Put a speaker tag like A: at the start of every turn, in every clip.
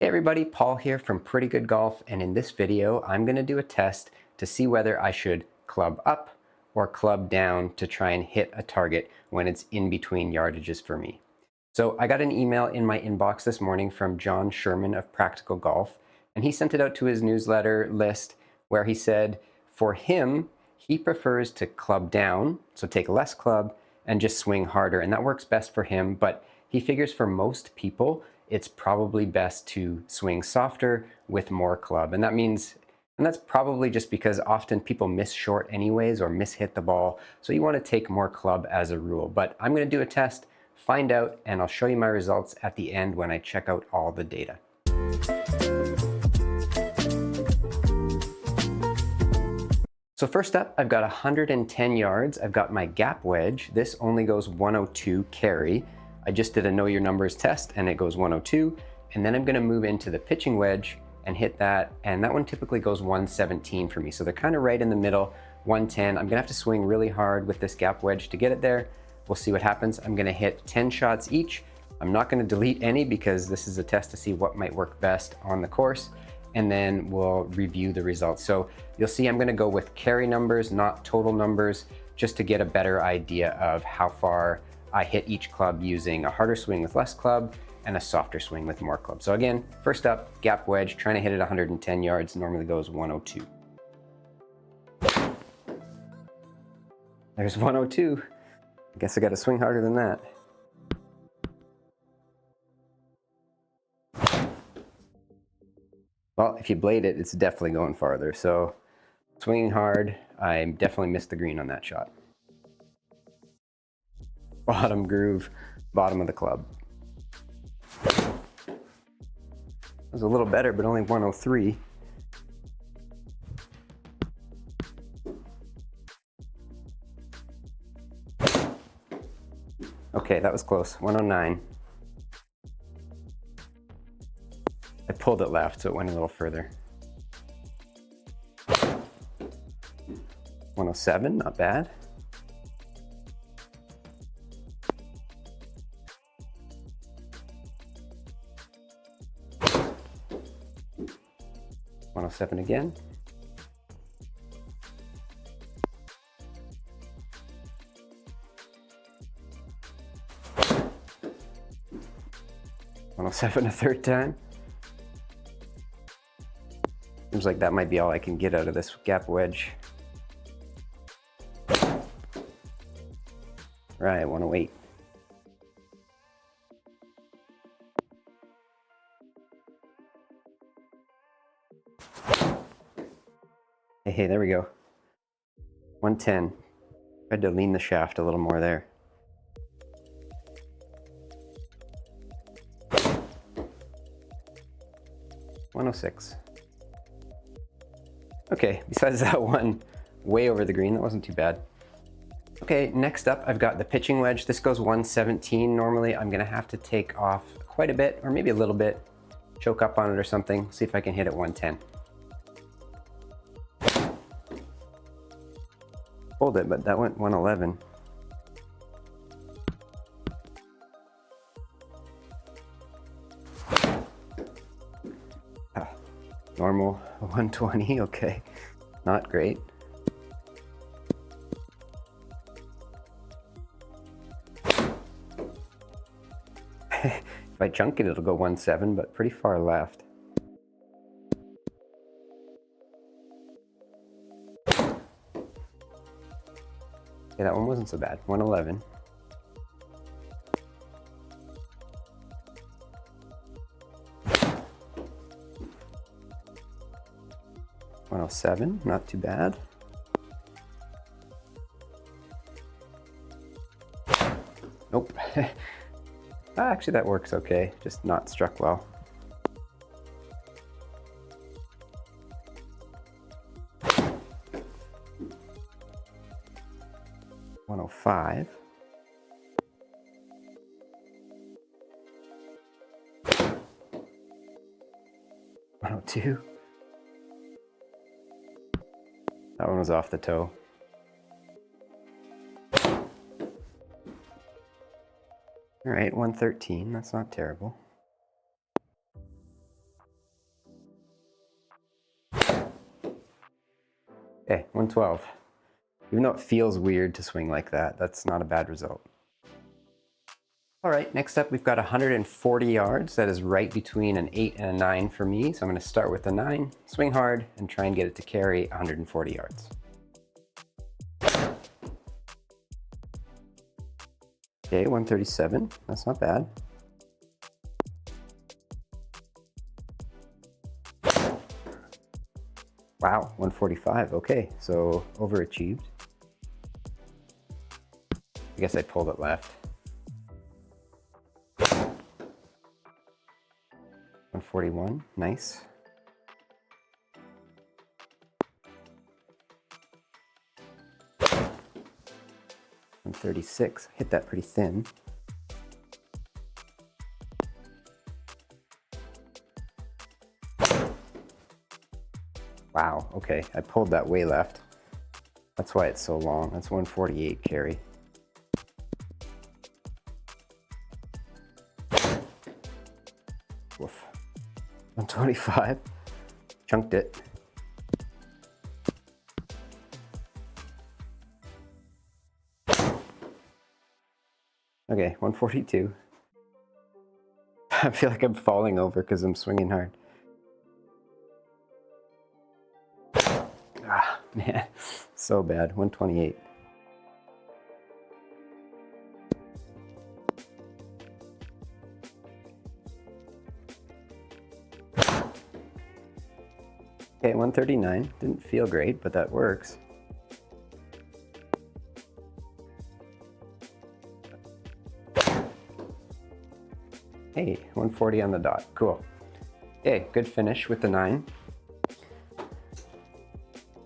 A: Hey everybody, Paul here from Pretty Good Golf, and in this video I'm going to do a test to see whether I should club up or club down to try and hit a target when it's in between yardages for me. So I got an email in my inbox this morning from John Sherman of Practical Golf, and he sent it out to his newsletter list where he said for him, he prefers to club down, so take less club and just swing harder, and that works best for him, but he figures for most people it's probably best to swing softer with more club. And that's probably just because often people miss short anyways or miss hit the ball. So you want to take more club as a rule. But I'm going to do a test, find out, and I'll show you my results at the end when I check out all the data. So first up, I've got 110 yards. I've got my gap wedge. This only goes 102 carry. I just did a know your numbers test and it goes 102. And then I'm gonna move into the pitching wedge and hit that. And that one typically goes 117 for me. So they're kind of right in the middle, 110. I'm gonna have to swing really hard with this gap wedge to get it there. We'll see what happens. I'm gonna hit 10 shots each. I'm not gonna delete any because this is a test to see what might work best on the course. And then we'll review the results. So you'll see I'm gonna go with carry numbers, not total numbers, just to get a better idea of how far I hit each club using a harder swing with less club and a softer swing with more club. So again, first up, gap wedge, trying to hit it 110 yards, normally goes 102. There's 102. I guess I got to swing harder than that. Well, if you blade it, it's definitely going farther. So swinging hard, I definitely missed the green on that shot. Bottom groove, bottom of the club. It was a little better, but only 103. Okay, that was close, 109. I pulled it left, so it went a little further. 107, not bad. .107 again. .107 a third time. Seems like that might be all I can get out of this gap wedge. Right, 108. Hey, there we go. 110. Tried to lean the shaft a little more there. .106. Okay, besides that one, way over the green, that wasn't too bad. Okay, next up I've got the pitching wedge. This goes 117. Normally I'm gonna have to take off quite a bit, or maybe a little bit, choke up on it or something, see if I can hit it 110. Hold it, but that went 111. Normal 120, okay. Not great. If I chunk it, it'll go 1.7, but pretty far left. Yeah, that one wasn't so bad. 111. .107, not too bad. Nope. Actually, that works okay, just not struck well. .105. .102. That one was off the toe. All right, 113, that's not terrible. Okay, 112. Even though it feels weird to swing like that, that's not a bad result. All right, next up we've got 140 yards. That is right between an 8 and a 9 for me. So I'm gonna start with the 9, swing hard, and try and get it to carry 140 yards. Okay, 137, that's not bad. Wow, 145, okay, so overachieved. I guess I pulled it left. 141, nice. And 36, hit that pretty thin. Wow, okay, I pulled that way left. That's why it's so long. That's 148 carry. Woof. 125, chunked it. Okay, 142. I feel like I'm falling over because I'm swinging hard. Ah, man, so bad. 128. Okay, 139. Didn't feel great, but that works. Hey, 140 on the dot. Cool. Okay, good finish with the 9.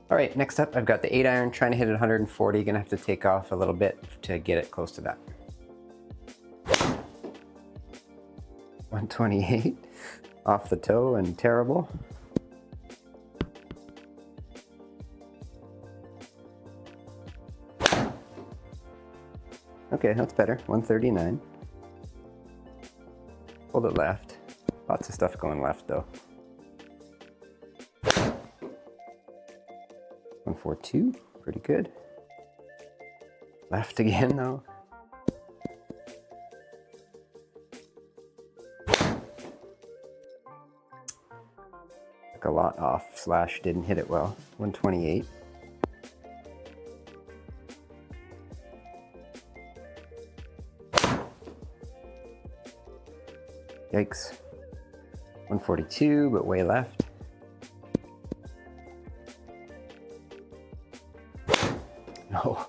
A: All right, next up, I've got the 8 iron, trying to hit it 140. Gonna have to take off a little bit to get it close to that. 128, off the toe and terrible. Okay, that's better, 139. Pulled it left. Lots of stuff going left though. 142, pretty good. Left again though. Took a lot off, slash didn't hit it well. 128. Yikes. 142, but way left. No,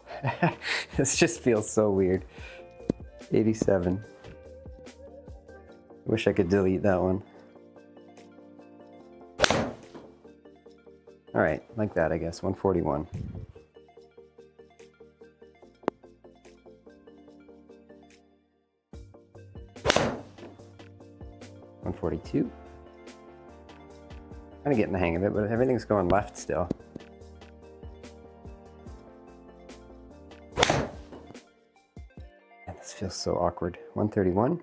A: this just feels so weird. 87. Wish I could delete that one. All right, like that, I guess. 141. $142. Kind of getting the hang of it, but everything's going left still. And this feels so awkward. 131.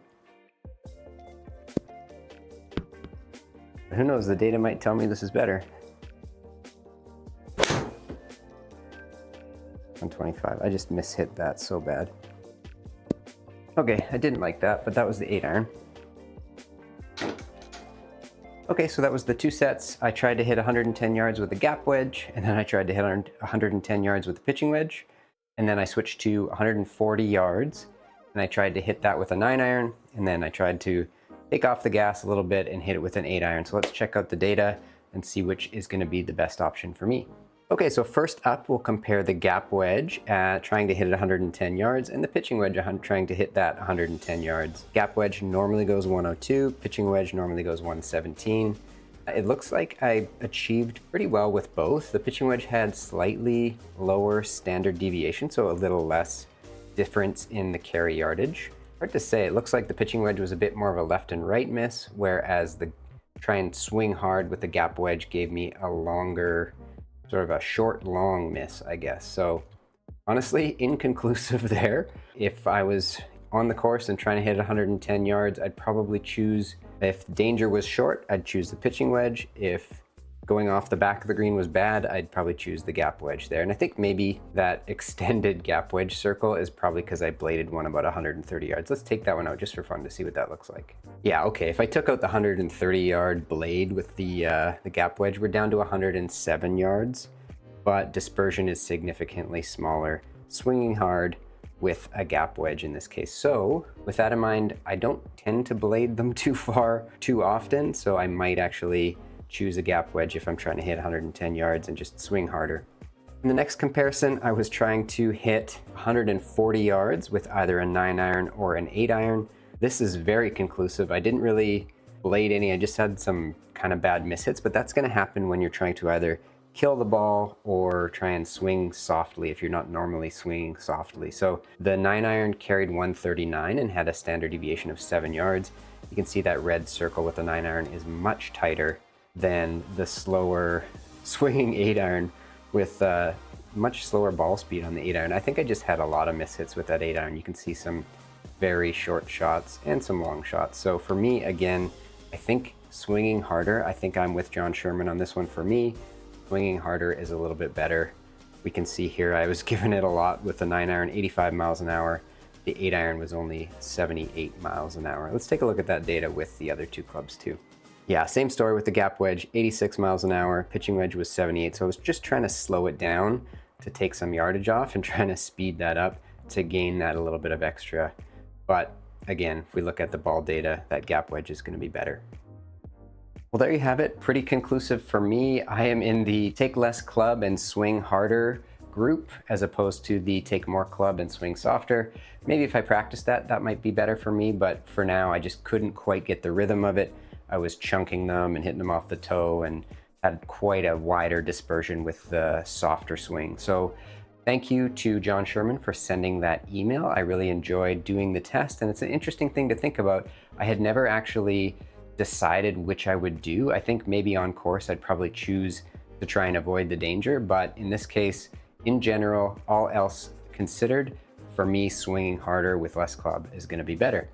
A: But who knows, the data might tell me this is better. 125. I just mishit that so bad. Okay, I didn't like that, but that was the 8 iron. Okay, so that was the 2 sets. I tried to hit 110 yards with a gap wedge, and then I tried to hit 110 yards with a pitching wedge, and then I switched to 140 yards, and I tried to hit that with a 9 iron, and then I tried to take off the gas a little bit and hit it with an 8 iron. So let's check out the data and see which is going to be the best option for me. Okay, so first up, we'll compare the gap wedge trying to hit it 110 yards and the pitching wedge trying to hit that 110 yards. Gap wedge normally goes 102, pitching wedge normally goes 117. It looks like I achieved pretty well with both. The pitching wedge had slightly lower standard deviation, so a little less difference in the carry yardage. Hard to say, it looks like the pitching wedge was a bit more of a left and right miss, whereas the try and swing hard with the gap wedge gave me a longer, sort of a short, long miss, I guess. So honestly, inconclusive there. If I was on the course and trying to hit 110 yards, I'd probably choose, if danger was short, I'd choose the pitching wedge. If going off the back of the green was bad, I'd probably choose the gap wedge there. And I think maybe that extended gap wedge circle is probably because I bladed one about 130 yards. Let's take that one out just for fun to see what that looks like. Yeah, okay, if I took out the 130 yard blade with the gap wedge, we're down to 107 yards, but dispersion is significantly smaller, swinging hard with a gap wedge in this case. So with that in mind, I don't tend to blade them too far too often, so I might actually choose a gap wedge if I'm trying to hit 110 yards and just swing harder. In the next comparison, I was trying to hit 140 yards with either a 9-iron or an 8-iron. This is very conclusive. I didn't really blade any, I just had some kind of bad mishits, but that's gonna happen when you're trying to either kill the ball or try and swing softly if you're not normally swinging softly. So the 9-iron carried 139 and had a standard deviation of 7 yards. You can see that red circle with the 9-iron is much tighter than the slower swinging 8-iron with much slower ball speed on the 8-iron. I think I just had a lot of mishits with that 8-iron. You can see some very short shots and some long shots. So for me, again, I think swinging harder, I think I'm with John Sherman on this one. For me, swinging harder is a little bit better. We can see here I was giving it a lot with the 9-iron, 85 miles an hour. The 8-iron was only 78 miles an hour. Let's take a look at that data with the other two clubs too. Yeah, same story with the gap wedge, 86 miles an hour, pitching wedge was 78. So I was just trying to slow it down to take some yardage off and trying to speed that up to gain that a little bit of extra. But again, if we look at the ball data, that gap wedge is going to be better. Well, there you have it. Pretty conclusive for me. I am in the take less club and swing harder group as opposed to the take more club and swing softer. Maybe if I practice that, that might be better for me, but for now I just couldn't quite get the rhythm of it. I was chunking them and hitting them off the toe and had quite a wider dispersion with the softer swing. So thank you to John Sherman for sending that email. I really enjoyed doing the test, and it's an interesting thing to think about. I had never actually decided which I would do. I think maybe on course I'd probably choose to try and avoid the danger, but in this case, in general, all else considered, for me, swinging harder with less club is going to be better.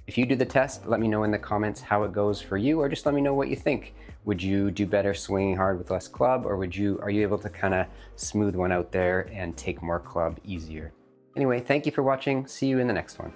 A: If you do the test, let me know in the comments how it goes for you, or just let me know what you think. Would you do better swinging hard with less club, or are you able to kind of smooth one out there and take more club easier? Anyway, thank you for watching. See you in the next one.